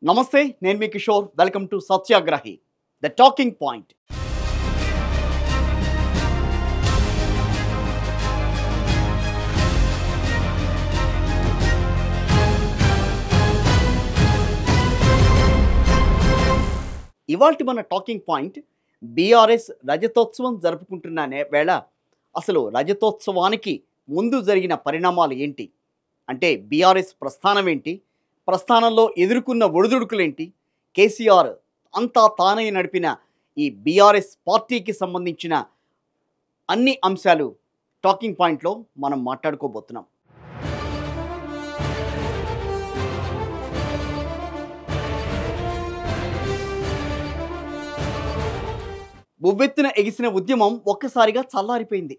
నమస్తే, నేను మీ Kishore. Welcome to Satyagrahi the talking point. ఇవాల్టి మన టాకింగ్ పాయింట్ బీఆర్ఎస్ రజతోత్సవం జరుపుకుంటున్న వేళ అసలు రజతోత్సవానికి ముందు జరిగిన పరిణామాలు ఏంటి, అంటే బీఆర్ఎస్ ప్రస్థానం ఏంటి, ప్రస్థానంలో ఎదుర్కొన్న ఒడిదుడుకులేంటి, కేసీఆర్ అంతా తానే నడిపిన ఈ బీఆర్ఎస్ పార్టీకి సంబంధించిన అన్ని అంశాలు టాకింగ్ పాయింట్లో మనం మాట్లాడుకోబోతున్నాం. ఉవ్వెత్తున ఎగిసిన ఉద్యమం ఒక్కసారిగా చల్లారిపోయింది.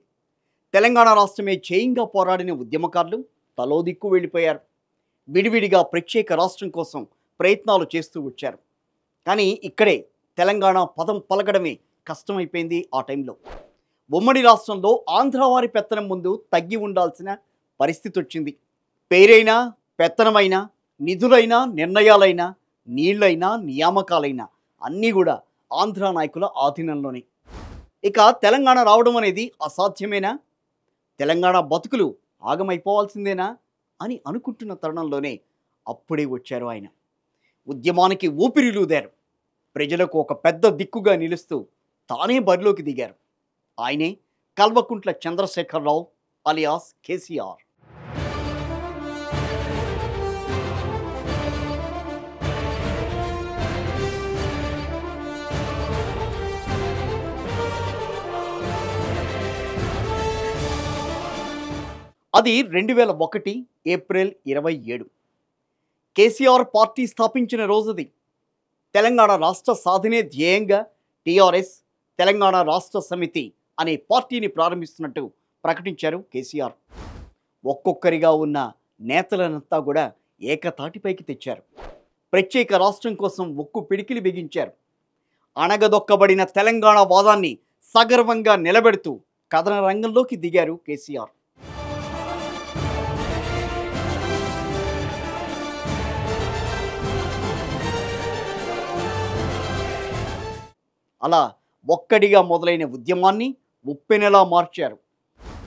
తెలంగాణ రాష్ట్రమే జయంగా పోరాడిన ఉద్యమకారులు తలో దిక్కు వెళ్ళిపోయారు. విడివిడిగా ప్రత్యేక రాష్ట్రం కోసం ప్రయత్నాలు చేస్తూ వచ్చారు. కానీ ఇక్కడే తెలంగాణ పదం పలకడమే కష్టమైపోయింది. ఆ టైంలో ఉమ్మడి రాష్ట్రంలో ఆంధ్రవారి పెత్తనం ముందు తగ్గి ఉండాల్సిన పరిస్థితి వచ్చింది. పేరైనా, పెత్తనమైనా, నిధులైనా, నిర్ణయాలైనా, నీళ్లైనా, నియామకాలైనా అన్నీ కూడా ఆంధ్ర నాయకుల ఆధీనంలోనే. ఇక తెలంగాణ రావడం అనేది అసాధ్యమేనా, తెలంగాణ బతుకులు ఆగమైపోవాల్సిందేనా అని అనుకుంటున్న తరుణంలోనే అప్పుడే వచ్చారు ఆయన. ఉద్యమానికి ఊపిరిలూదారు. ప్రజలకు ఒక పెద్ద దిక్కుగా నిలుస్తూ తానే బరిలోకి దిగారు. ఆయనే కల్వకుంట్ల చంద్రశేఖరరావు అలియాస్ కేసీఆర్. అది 2001 ఏప్రిల్ 27. కేసీఆర్ పార్టీ స్థాపించిన రోజుది. తెలంగాణ రాష్ట్ర సాధనే ధ్యేయంగా టీఆర్ఎస్ తెలంగాణ రాష్ట్ర సమితి అనే పార్టీని ప్రారంభిస్తున్నట్టు ప్రకటించారు కేసీఆర్. ఒక్కొక్కరిగా ఉన్న నేతలనంతా కూడా ఏకతాటిపైకి తెచ్చారు. ప్రత్యేక రాష్ట్రం కోసం ఒక్కు పిడికిలి బిగించారు. అణగదొక్కబడిన తెలంగాణ వాదాన్ని సగర్వంగా నిలబెడుతూ కథన రంగంలోకి దిగారు కేసీఆర్. అలా ఒక్కడిగా మొదలైన ఉద్యమాన్ని ఉప్పెనెలా మార్చారు.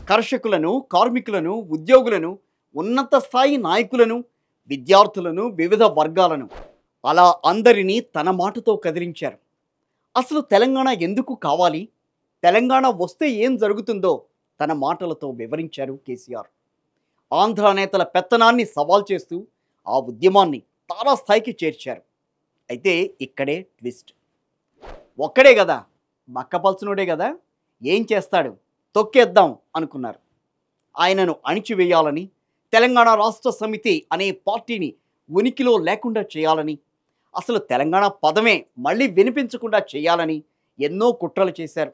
కర్షకులను, కార్మికులను, ఉద్యోగులను, ఉన్నత స్థాయి నాయకులను, విద్యార్థులను, వివిధ వర్గాలను అలా అందరినీ తన మాటతో కదిలించారు. అసలు తెలంగాణ ఎందుకు కావాలి, తెలంగాణ వస్తే ఏం జరుగుతుందో తన మాటలతో వివరించారు కేసీఆర్. ఆంధ్ర నేతల పెత్తనాన్ని సవాల్ చేస్తూ ఆ ఉద్యమాన్ని తారాస్థాయికి చేర్చారు. అయితే ఇక్కడే ట్విస్ట్. ఒక్కడే కదా, బక్కపల్చనుడే కదా, ఏం చేస్తాడు, తొక్కేద్దాం అనుకున్నారు. ఆయనను అణిచివేయాలని, తెలంగాణ రాష్ట్ర సమితి అనే పార్టీని ఉనికిలో లేకుండా చేయాలని, అసలు తెలంగాణ పదమే మళ్ళీ వినిపించకుండా చేయాలని ఎన్నో కుట్రలు చేశారు.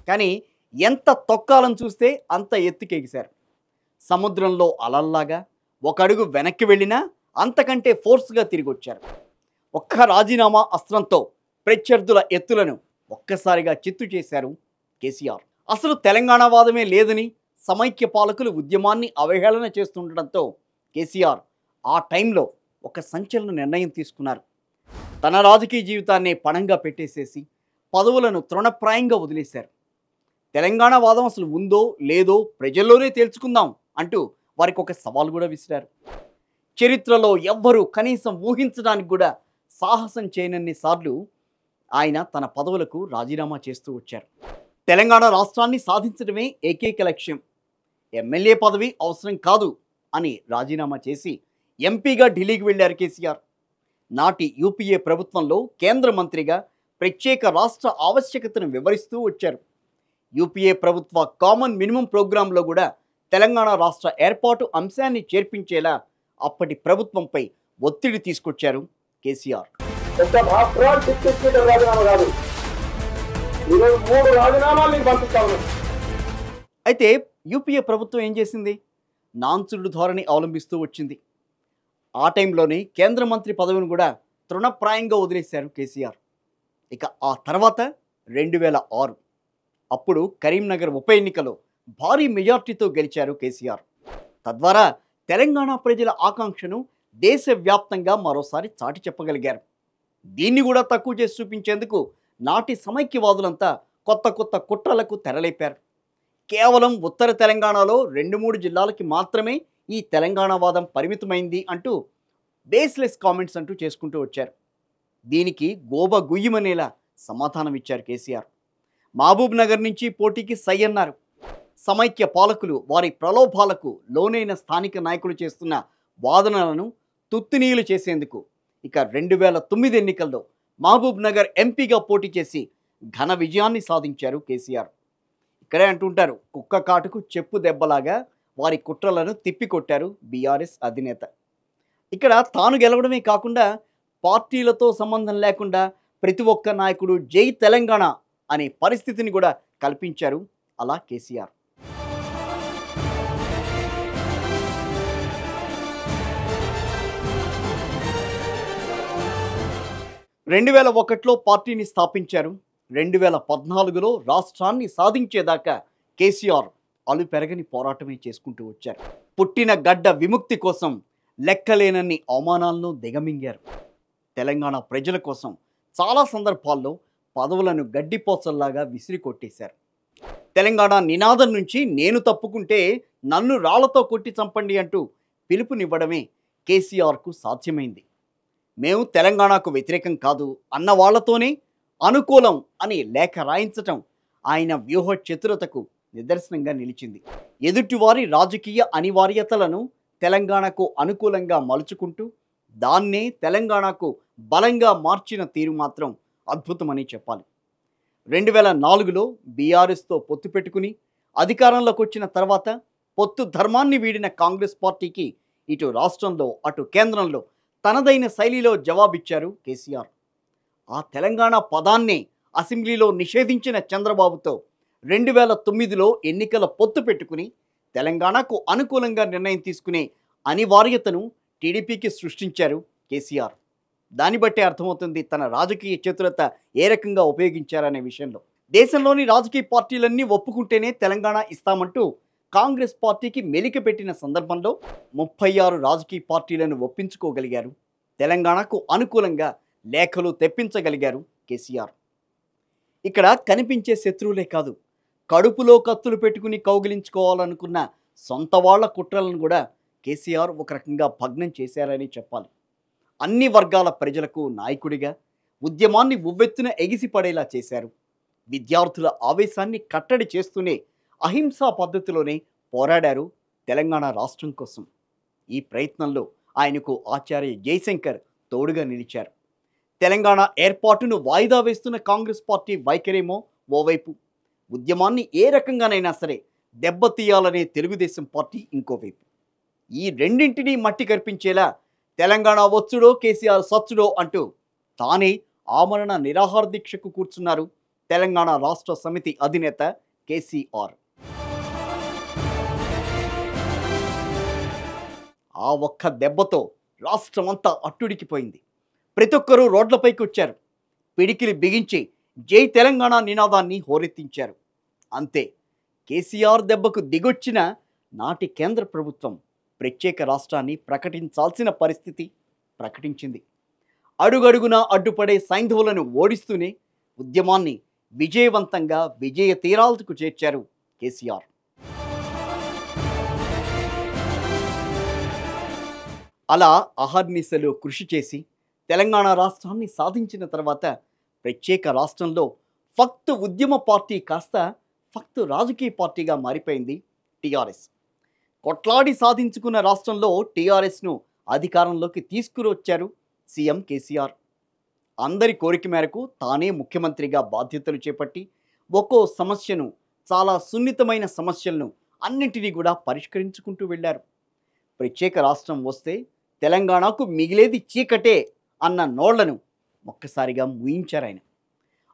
కానీ ఎంత తొక్కాలని చూస్తే అంత ఎత్తుకెగిశారు. సముద్రంలో అలల్లాగా ఒక అడుగు వెనక్కి వెళ్ళినా అంతకంటే ఫోర్స్గా తిరిగి వచ్చారు. ఒక్క రాజీనామా అస్త్రంతో ప్రత్యర్థుల ఎత్తులను ఒక్కసారిగా చిత్తు చేశారు కేసీఆర్. అసలు తెలంగాణ వాదమే లేదని సమైక్య పాలకులు ఉద్యమాన్ని అవహేళన చేస్తుండటంతో కేసీఆర్ ఆ టైంలో ఒక సంచలన నిర్ణయం తీసుకున్నారు. తన రాజకీయ జీవితాన్ని పణంగా పెట్టేసేసి పదవులను తృణప్రాయంగా వదిలేశారు. తెలంగాణ వాదం అసలు ఉందో లేదో ప్రజల్లోనే తేల్చుకుందాం అంటూ వారికి ఒక సవాల్ కూడా విసిరారు. చరిత్రలో ఎవ్వరూ కనీసం ఊహించడానికి కూడా సాహసం చేయనన్ని సార్లు ఆయన తన పదవులకు రాజీనామా చేస్తూ వచ్చారు. తెలంగాణ రాష్ట్రాన్ని సాధించడమే ఏకైక లక్ష్యం, ఎమ్మెల్యే పదవి అవసరం కాదు అని రాజీనామా చేసి ఎంపీగా ఢిల్లీకి వెళ్ళారు కేసీఆర్. నాటి యూపీఏ ప్రభుత్వంలో కేంద్ర మంత్రిగా ప్రత్యేక రాష్ట్ర ఆవశ్యకతను వివరిస్తూ వచ్చారు. యూపీఏ ప్రభుత్వ కామన్ మినిమం ప్రోగ్రాంలో కూడా తెలంగాణ రాష్ట్ర ఏర్పాటు అంశాన్ని చేర్పించేలా అప్పటి ప్రభుత్వంపై ఒత్తిడి తీసుకొచ్చారు కేసీఆర్. అయితే యూపీఏ ప్రభుత్వం ఏం చేసింది, నాన్సుడు ధోరణి అవలంబిస్తూ వచ్చింది. ఆ టైంలోనే కేంద్ర మంత్రి పదవిని కూడా తృణప్రాయంగా వదిలేశారు కేసీఆర్. ఇక ఆ తర్వాత 2006 అప్పుడు కరీంనగర్ ఉప ఎన్నికలో భారీ మెజార్టీతో గెలిచారు కేసీఆర్. తద్వారా తెలంగాణ ప్రజల ఆకాంక్షను దేశవ్యాప్తంగా మరోసారి చాటి చెప్పగలిగారు. దీన్ని కూడా తక్కువ చేసి చూపించేందుకు నాటి సమైక్యవాదులంతా కొత్త కొత్త కుట్రలకు తెరలేపారు. కేవలం ఉత్తర తెలంగాణలో 2-3 జిల్లాలకి మాత్రమే ఈ తెలంగాణ వాదం పరిమితమైంది అంటూ బేస్లెస్ కామెంట్స్ అంటూ చేసుకుంటూ వచ్చారు. దీనికి గోబ గుయ్యమనేలా సమాధానం ఇచ్చారు కేసీఆర్. మహబూబ్ నగర్ నుంచి పోటీకి సై అన్నారు. సమైక్య పాలకులు వారి ప్రలోభాలకు లోనైన స్థానిక నాయకులు చేస్తున్న వాదనలను తుత్తునీయులు చేసేందుకు ఇక 2009 ఎన్నికల్లో మహబూబ్ నగర్ ఎంపీగా పోటీ చేసి ఘన విజయాన్ని సాధించారు కేసీఆర్. ఇక్కడే అంటుంటారు, కుక్క కాటుకు చెప్పు దెబ్బలాగా వారి కుట్రలను తిప్పికొట్టారు బీఆర్ఎస్ అధినేత. ఇక్కడ తాను గెలవడమే కాకుండా పార్టీలతో సంబంధం లేకుండా ప్రతి ఒక్క నాయకుడు జై తెలంగాణ అనే పరిస్థితిని కూడా కల్పించారు అలా కేసీఆర్. 2001లో పార్టీని స్థాపించారు. 2014లో రాష్ట్రాన్ని సాధించేదాకా కేసీఆర్ అలుపెరగని పోరాటమే చేసుకుంటూ వచ్చారు. పుట్టిన గడ్డ విముక్తి కోసం లెక్కలేనన్ని అవమానాలను దిగమింగారు. తెలంగాణ ప్రజల కోసం చాలా సందర్భాల్లో పదవులను గడ్డిపోచల్లాగా విసిరి కొట్టేశారు. తెలంగాణ నినాదం నుంచి నేను తప్పుకుంటే నన్ను రాళ్లతో కొట్టి చంపండి అంటూ పిలుపునివ్వడమే కేసీఆర్కు సాధ్యమైంది. మేము తెలంగాణకు వ్యతిరేకం కాదు అన్న వాళ్లతోనే అనుకూలం అని లేఖ రాయించటం ఆయన వ్యూహ చతురతకు నిదర్శనంగా నిలిచింది. ఎదుటివారి రాజకీయ అనివార్యతలను తెలంగాణకు అనుకూలంగా మలుచుకుంటూ దాన్నే తెలంగాణకు బలంగా మార్చిన తీరు మాత్రం అద్భుతమని చెప్పాలి. 2004లో బీఆర్ఎస్తో పొత్తు పెట్టుకుని అధికారంలోకి వచ్చిన తర్వాత పొత్తు ధర్మాన్ని వీడిన కాంగ్రెస్ పార్టీకి ఇటు రాష్ట్రంలో అటు కేంద్రంలో తనదైన శైలిలో జవాబిచ్చారు కేసీఆర్. ఆ తెలంగాణ పదాన్నే అసెంబ్లీలో నిషేధించిన చంద్రబాబుతో 2009లో ఎన్నికల పొత్తు పెట్టుకుని తెలంగాణకు అనుకూలంగా నిర్ణయం తీసుకునే అనివార్యతను టీడీపీకి సృష్టించారు కేసీఆర్. దాన్ని బట్టే అర్థమవుతుంది తన రాజకీయ చతురత ఏ రకంగా ఉపయోగించారనే విషయంలో. దేశంలోని రాజకీయ పార్టీలన్నీ ఒప్పుకుంటేనే తెలంగాణ ఇస్తామంటూ కాంగ్రెస్ పార్టీకి మెలిక పెట్టిన సందర్భంలో 36 రాజకీయ పార్టీలను ఒప్పించుకోగలిగారు. తెలంగాణకు అనుకూలంగా లేఖలు తెప్పించగలిగారు కేసీఆర్. ఇక్కడ కనిపించే శత్రువులే కాదు, కడుపులో కత్తులు పెట్టుకుని కౌగిలించుకోవాలనుకున్న సొంత వాళ్ల కుట్రలను కూడా కేసీఆర్ ఒక రకంగా భగ్నం చేశారని చెప్పాలి. అన్ని వర్గాల ప్రజలకు నాయకుడిగా ఉద్యమాన్ని ఉవ్వెత్తున ఎగిసిపడేలా చేశారు. విద్యార్థుల ఆవేశాన్ని కట్టడి చేస్తూనే అహింసా పద్ధతిలోనే పోరాడారు తెలంగాణ రాష్ట్రం కోసం. ఈ ప్రయత్నంలో ఆయనకు ఆచార్య జయశంకర్ తోడుగా నిలిచారు. తెలంగాణ ఏర్పాటును వాయిదా వేస్తున్న కాంగ్రెస్ పార్టీ వైఖరేమో ఓవైపు, ఉద్యమాన్ని ఏ రకంగానైనా సరే దెబ్బతీయాలనే తెలుగుదేశం పార్టీ ఇంకోవైపు. ఈ రెండింటినీ మట్టి కర్పించేలా తెలంగాణ వచ్చుడో కేసీఆర్ సచ్చుడో అంటూ తానే ఆమరణ నిరాహార దీక్షకు కూర్చున్నారు తెలంగాణ రాష్ట్ర సమితి అధినేత కేసీఆర్. ఆ ఒక్క దెబ్బతో రాష్ట్రమంతా అట్టుడికిపోయింది. ప్రతి ఒక్కరూ రోడ్లపైకి వచ్చారు. పిడికిలి బిగించి జై తెలంగాణ నినాదాన్ని హోరెత్తించారు. అంతే, కేసీఆర్ దెబ్బకు దిగొచ్చిన నాటి కేంద్ర ప్రభుత్వం ప్రత్యేక రాష్ట్రాన్ని ప్రకటించాల్సిన పరిస్థితి ప్రకటించింది. అడుగడుగునా అడ్డుపడే సైంధవులను ఓడిస్తూనే ఉద్యమాన్ని విజయవంతంగా విజయ తీరాలకు చేర్చారు కేసీఆర్. అలా అహర్నిశలు కృషి చేసి తెలంగాణ రాష్ట్రాన్ని సాధించిన తర్వాత ప్రత్యేక రాష్ట్రంలో ఫక్తు ఉద్యమ పార్టీ కాస్త ఫక్తు రాజకీయ పార్టీగా మారిపోయింది టీఆర్ఎస్. కొట్లాడి సాధించుకున్న రాష్ట్రంలో టీఆర్ఎస్ను అధికారంలోకి తీసుకురొచ్చారు సీఎం కేసీఆర్. అందరి కోరిక మేరకు తానే ముఖ్యమంత్రిగా బాధ్యతలు చేపట్టి ఒక్కో సమస్యను, చాలా సున్నితమైన సమస్యలను అన్నింటినీ కూడా పరిష్కరించుకుంటూ వెళ్ళారు. ప్రత్యేక రాష్ట్రం వస్తే తెలంగాణకు మిగిలేది చీకటే అన్న నోళ్లను ఒక్కసారిగా ముయించారు ఆయన.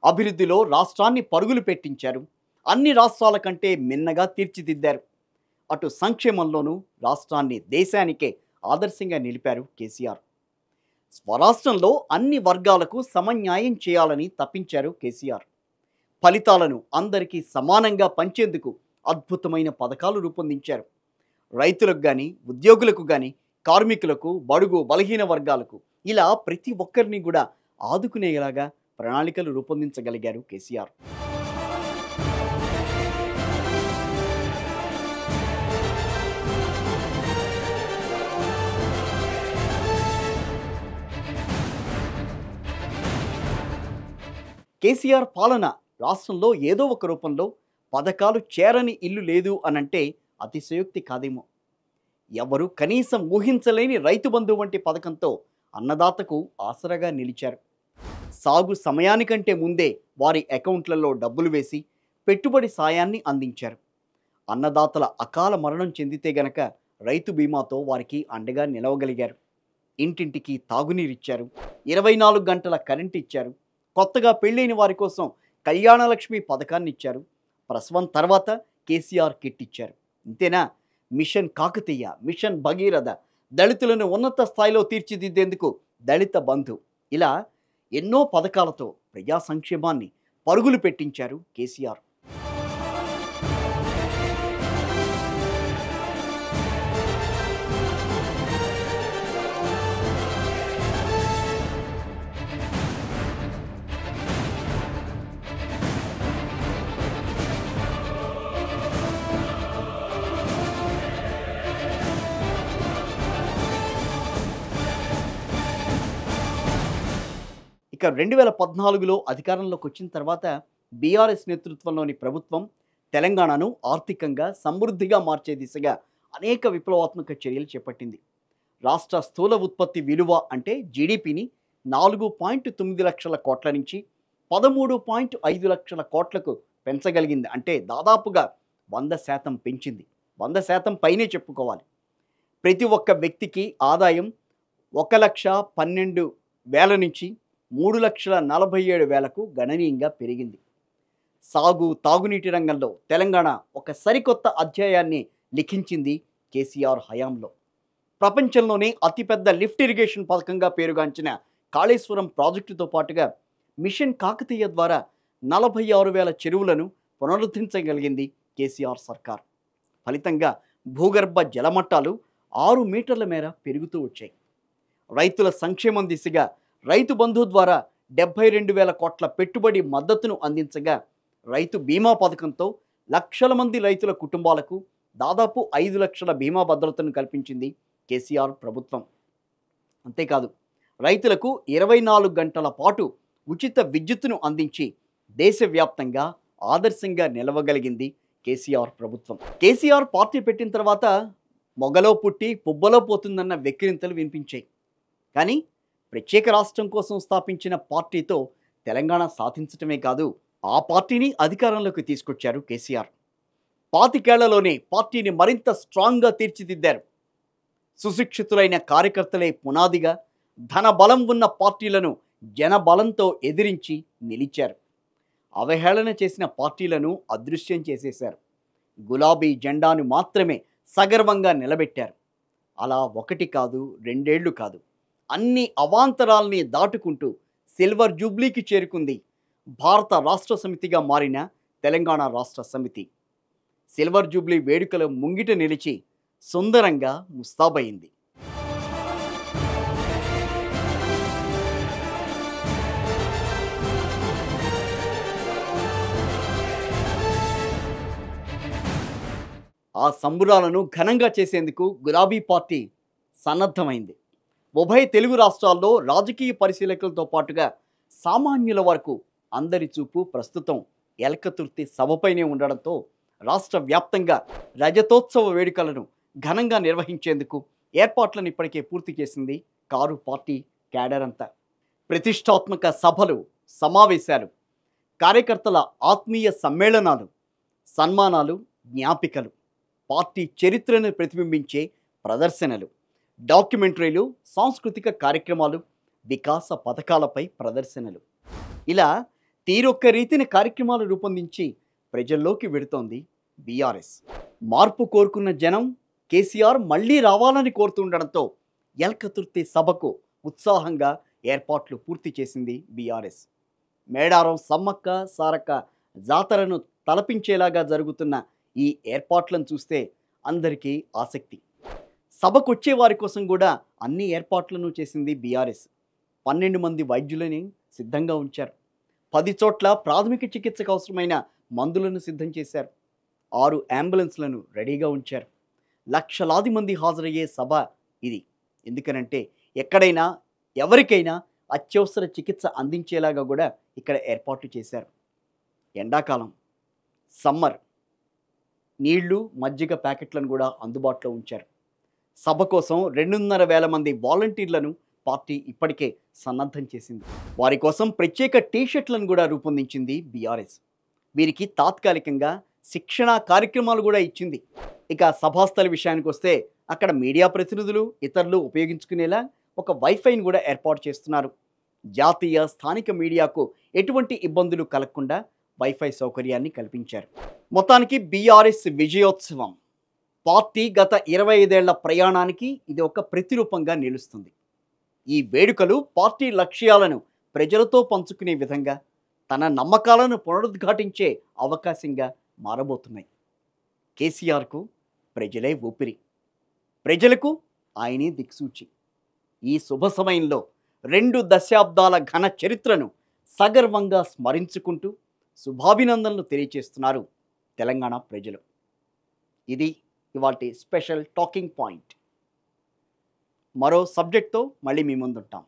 అభివృద్ధిలో రాష్ట్రాన్ని పరుగులు పెట్టించారు. అన్ని రాష్ట్రాల కంటే మిన్నగా తీర్చిదిద్దారు. అటు సంక్షేమంలోనూ రాష్ట్రాన్ని దేశానికే ఆదర్శంగా నిలిపారు కేసీఆర్. స్వరాష్ట్రంలో అన్ని వర్గాలకు సమన్యాయం చేయాలని తప్పించారు కేసీఆర్. ఫలితాలను అందరికీ సమానంగా పంచేందుకు అద్భుతమైన పథకాలు రూపొందించారు. రైతులకు కానీ, ఉద్యోగులకు కానీ కార్మికులకు, బడుగు బలహీన వర్గాలకు ఇలా ప్రతి ఒక్కరిని కూడా ఆదుకునేలాగా ప్రణాళికలు రూపొందించగలిగారు కేసీఆర్. కేసీఆర్ పాలన రాష్ట్రంలో ఏదో ఒక రూపంలో పథకాలు చేరని ఇల్లు లేదు అనంటే అతిశయోక్తి కాదేమో. ఎవరు కనీసం ఊహించలేని రైతు బంధు వంటి పథకంతో అన్నదాతకు ఆసరాగా నిలిచారు. సాగు సమయానికంటే ముందే వారి అకౌంట్లలో డబ్బులు వేసి పెట్టుబడి సాయాన్ని అందించారు. అన్నదాతల అకాల మరణం చెందితే గనక రైతు బీమాతో వారికి అండగా నిలవగలిగారు. ఇంటింటికి తాగునీరిచ్చారు, 24 గంటల కరెంట్ ఇచ్చారు, కొత్తగా పెళ్ళైన వారి కోసం కళ్యాణలక్ష్మి పథకాన్ని ఇచ్చారు, ప్రసవం తర్వాత కేసీఆర్ కిట్ ఇచ్చారు. ఇంతేనా? మిషన్ కాకతీయ, మిషన్ భగీరథ, దళితులను ఉన్నత స్థాయిలో తీర్చిదిద్దేందుకు దళిత బంధు, ఇలా ఎన్నో పథకాలతో ప్రజా సంక్షేమాన్ని పరుగులు పెట్టించారు కేసీఆర్. ఇక 2014లో అధికారంలోకి వచ్చిన తర్వాత బీఆర్ఎస్ నేతృత్వంలోని ప్రభుత్వం తెలంగాణను ఆర్థికంగా సమృద్ధిగా మార్చే దిశగా అనేక విప్లవాత్మక చర్యలు చేపట్టింది. రాష్ట్ర స్థూల ఉత్పత్తి విలువ అంటే జీడిపిని 4.9 లక్షల కోట్ల నుంచి 13.5 లక్షల కోట్లకు పెంచగలిగింది. అంటే దాదాపుగా 100% పెంచింది. 100% పైనే చెప్పుకోవాలి. ప్రతి ఒక్క వ్యక్తికి ఆదాయం 1,12,000 నుంచి 3,47,000కు గణనీయంగా పెరిగింది. సాగు తాగునీటి రంగంలో తెలంగాణ ఒక సరికొత్త అధ్యాయాన్ని లిఖించింది కేసీఆర్ హయాంలో. ప్రపంచంలోనే అతిపెద్ద లిఫ్ట్ ఇరిగేషన్ పథకంగా పేరుగాంచిన కాళేశ్వరం ప్రాజెక్టుతో పాటుగా మిషన్ కాకతీయ ద్వారా 46,000 చెరువులను పునరుద్ధరించగలిగింది కేసీఆర్ సర్కార్. ఫలితంగా భూగర్భ జలమట్టాలు 6 మీటర్ల మేర పెరుగుతూ వచ్చాయి. రైతుల సంక్షేమం దిశగా రైతు బంధు ద్వారా 72,000 కోట్ల పెట్టుబడి మద్దతును అందించగా, రైతు బీమా పథకంతో లక్షల మంది రైతుల కుటుంబాలకు దాదాపు 5 లక్షల బీమా భద్రతను కల్పించింది కేసీఆర్ ప్రభుత్వం. అంతేకాదు, రైతులకు 24 గంటల పాటు ఉచిత విద్యుత్తును అందించి దేశవ్యాప్తంగా ఆదర్శంగా నిలవగలిగింది కేసీఆర్ ప్రభుత్వం. కేసీఆర్ పార్టీ పెట్టిన తర్వాత మొగలో పుట్టి పుబ్బలో పోతుందన్న వెక్కిరింతలు వినిపించాయి. కానీ ప్రత్యేక రాష్ట్రం కోసం స్థాపించిన పార్టీతో తెలంగాణ సాధించటమే కాదు, ఆ పార్టీని అధికారంలోకి తీసుకొచ్చారు కేసీఆర్. 25 ఏళ్లలోనే పార్టీని మరింత స్ట్రాంగ్గా తీర్చిదిద్దారు. సుశిక్షితులైన కార్యకర్తలే పునాదిగా ధన బలం ఉన్న పార్టీలను జనబలంతో ఎదిరించి నిలిచారు. అవహేళన చేసిన పార్టీలను అదృశ్యం చేసేశారు. గులాబీ జెండాను మాత్రమే సగర్వంగా నిలబెట్టారు. అలా 1 కాదు, 2 ఏళ్లు కాదు, అన్ని అవాంతరాల్ని దాటుకుంటూ సిల్వర్ జూబ్లీకి చేరుకుంది భారత రాష్ట్ర సమితిగా మారిన తెలంగాణ రాష్ట్ర సమితి. సిల్వర్ జూబ్లీ వేడుకల ముంగిట నిలిచి సుందరంగా ముస్తాబయింది. ఆ సంబురాలను ఘనంగా చేసేందుకు గులాబీ పార్టీ సన్నద్ధమైంది. ఉభయ తెలుగు రాష్ట్రాల్లో రాజకీయ పరిశీలకులతో పాటుగా సామాన్యుల వరకు అందరి చూపు ప్రస్తుతం ఎలకతుర్తి సభపైనే ఉండడంతో రాష్ట్ర వ్యాప్తంగా రజతోత్సవ వేడుకలను ఘనంగా నిర్వహించేందుకు ఏర్పాట్లను ఇప్పటికే పూర్తి చేసింది కారు పార్టీ క్యాడర్ అంతా. ప్రతిష్టాత్మక సభలు, సమావేశాలు, కార్యకర్తల ఆత్మీయ సమ్మేళనాలు, సన్మానాలు, జ్ఞాపికలు, పార్టీ చరిత్రను ప్రతిబింబించే ప్రదర్శనలు, డాక్యుమెంటరీలు, సాంస్కృతిక కార్యక్రమాలు, వికాస పథకాలపై ప్రదర్శనలు, ఇలా తీరొక్క రీతిని కార్యక్రమాలు రూపొందించి ప్రజల్లోకి వెడుతోంది బీఆర్ఎస్. మార్పు కోరుకున్న జనం కేసీఆర్ మళ్లీ రావాలని కోరుతుండడంతో ఎల్కతుర్తి సభకు ఉత్సాహంగా ఏర్పాట్లు పూర్తి చేసింది బీఆర్ఎస్. మేడారం సమ్మక్క సారక్క జాతరను తలపించేలాగా జరుగుతున్న ఈ ఏర్పాట్లను చూస్తే అందరికీ ఆసక్తి. సభకొచ్చే వారి కోసం కూడా అన్ని ఏర్పాట్లను చేసింది బీఆర్ఎస్. 12 మంది వైద్యులని సిద్ధంగా ఉంచారు. 10 చోట్ల ప్రాథమిక చికిత్సకు అవసరమైన మందులను సిద్ధం చేశారు. 6 అంబులెన్స్లను రెడీగా ఉంచారు. లక్షలాది మంది హాజరయ్యే సభ ఇది. ఎందుకనంటే ఎక్కడైనా ఎవరికైనా అత్యవసర చికిత్స అందించేలాగా కూడా ఇక్కడ ఏర్పాట్లు చేశారు. ఎండాకాలం, సమ్మర్, నీళ్లు, మజ్జిగ ప్యాకెట్లను కూడా అందుబాటులో ఉంచారు. సభ కోసం 2,500 మంది వాలంటీర్లను పార్టీ ఇప్పటికే సన్నద్ధం చేసింది. వారి కోసం ప్రత్యేక టీషర్ట్లను కూడా రూపొందించింది బీఆర్ఎస్. వీరికి తాత్కాలికంగా శిక్షణా కార్యక్రమాలు కూడా ఇచ్చింది. ఇక సభాస్థలి విషయానికి వస్తే అక్కడ మీడియా ప్రతినిధులు, ఇతరులు ఉపయోగించుకునేలా ఒక వైఫైని కూడా ఏర్పాటు చేస్తున్నారు. జాతీయ, స్థానిక మీడియాకు ఎటువంటి ఇబ్బందులు కలగకుండా వైఫై సౌకర్యాన్ని కల్పించారు. మొత్తానికి బీఆర్ఎస్ విజయోత్సవం. పార్టీ గత 25 ఏళ్ల ప్రయాణానికి ఇది ఒక ప్రతిరూపంగా నిలుస్తుంది. ఈ వేడుకలు పార్టీ లక్ష్యాలను ప్రజలతో పంచుకునే విధంగా, తన నమ్మకాలను పునరుద్ఘాటించే అవకాశంగా మారబోతున్నాయి. కేసీఆర్కు ప్రజలే ఊపిరి, ప్రజలకు ఆయనే దిక్సూచి. ఈ శుభ సమయంలో 2 దశాబ్దాల ఘన చరిత్రను సగర్వంగా స్మరించుకుంటూ శుభాభినందనలు తెలియజేస్తున్నారు తెలంగాణ ప్రజలు. ఇది ఇవాల్టి స్పెషల్ టాకింగ్ పాయింట్. మరో సబ్జెక్ట్తో మళ్ళీ మీ ముందుంటాం.